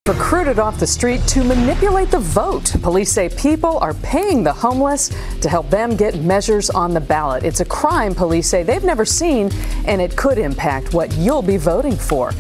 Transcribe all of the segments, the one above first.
Recruited off the street to manipulate the vote. Police say people are paying the homeless to help them get measures on the ballot. It's a crime police say they've never seen, and it could impact what you'll be voting for.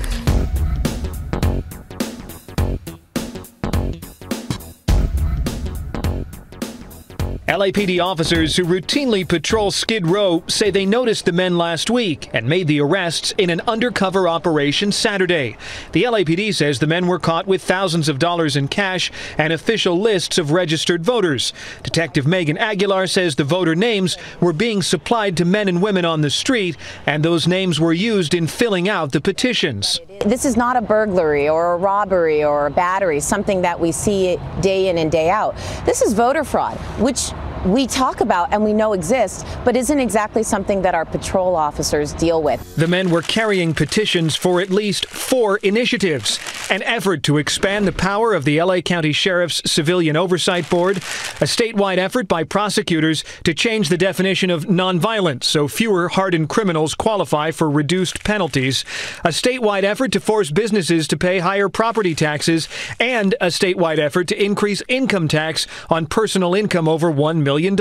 LAPD officers who routinely patrol Skid Row say they noticed the men last week and made the arrests in an undercover operation Saturday. The LAPD says the men were caught with thousands of dollars in cash and official lists of registered voters. Detective Megan Aguilar says the voter names were being supplied to men and women on the street, and those names were used in filling out the petitions. This is not a burglary or a robbery or a battery, something that we see day in and day out. This is voter fraud, which we talk about and we know exists, but isn't exactly something that our patrol officers deal with. The men were carrying petitions for at least 4 initiatives: an effort to expand the power of the LA County Sheriff's Civilian Oversight Board, a statewide effort by prosecutors to change the definition of nonviolent so fewer hardened criminals qualify for reduced penalties, a statewide effort to force businesses to pay higher property taxes, and a statewide effort to increase income tax on personal income over $1 million.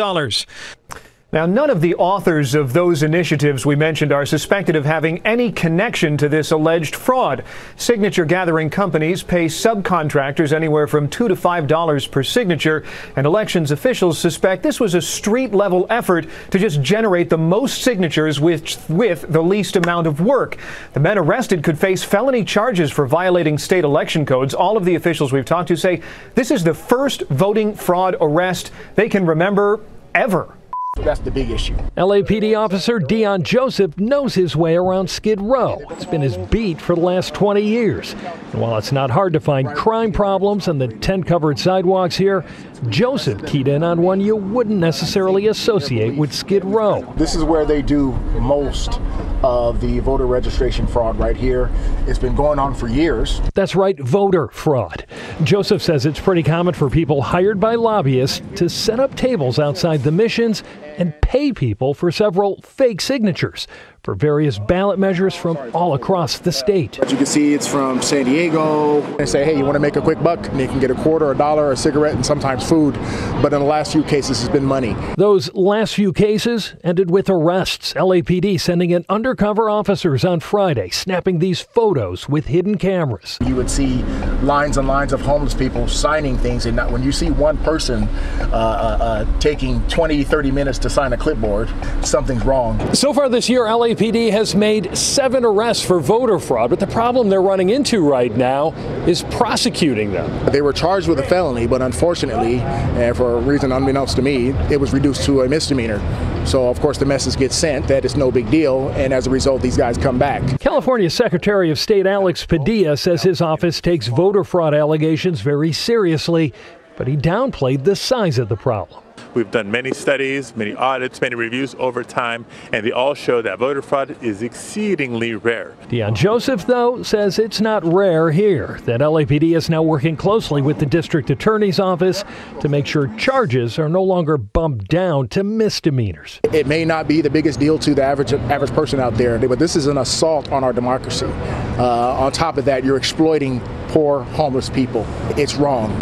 Now, none of the authors of those initiatives we mentioned are suspected of having any connection to this alleged fraud. Signature gathering companies pay subcontractors anywhere from $2 to $5 per signature, and elections officials suspect this was a street-level effort to just generate the most signatures with the least amount of work. The men arrested could face felony charges for violating state election codes. All of the officials we've talked to say this is the first voting fraud arrest they can remember ever. That's the big issue. LAPD officer Dion Joseph knows his way around Skid Row. It's been his beat for the last 20 years. And while it's not hard to find crime problems on the tent-covered sidewalks here, Joseph keyed in on one you wouldn't necessarily associate with Skid Row. This is where they do most of the voter registration fraud right here. It's been going on for years. That's right, voter fraud. Joseph says it's pretty common for people hired by lobbyists to set up tables outside the missions and pay people for several fake signatures for various ballot measures from all across the state. As you can see, it's from San Diego. They say, hey, you want to make a quick buck? And you can get a quarter, $1, a cigarette, and sometimes food. But in the last few cases, it's been money. Those last few cases ended with arrests. LAPD sending in undercover officers on Friday, snapping these photos with hidden cameras. You would see lines and lines of homeless people signing things, and when you see one person taking 20, 30 minutes to sign a clipboard, something's wrong. So far this year, LAPD has made 7 arrests for voter fraud, but the problem they're running into right now is prosecuting them. They were charged with a felony, but unfortunately, and for a reason unbeknownst to me, it was reduced to a misdemeanor. So, of course, the message gets sent that it's no big deal, and as a result, these guys come back. California Secretary of State Alex Padilla says his office takes voter fraud allegations very seriously, but he downplayed the size of the problem. We've done many studies, many audits, many reviews over time, and they all show that voter fraud is exceedingly rare. Dion Joseph, though, says it's not rare here, that LAPD is now working closely with the district attorney's office to make sure charges are no longer bumped down to misdemeanors. It may not be the biggest deal to the average person out there, but this is an assault on our democracy. On top of that, you're exploiting poor, homeless people. It's wrong.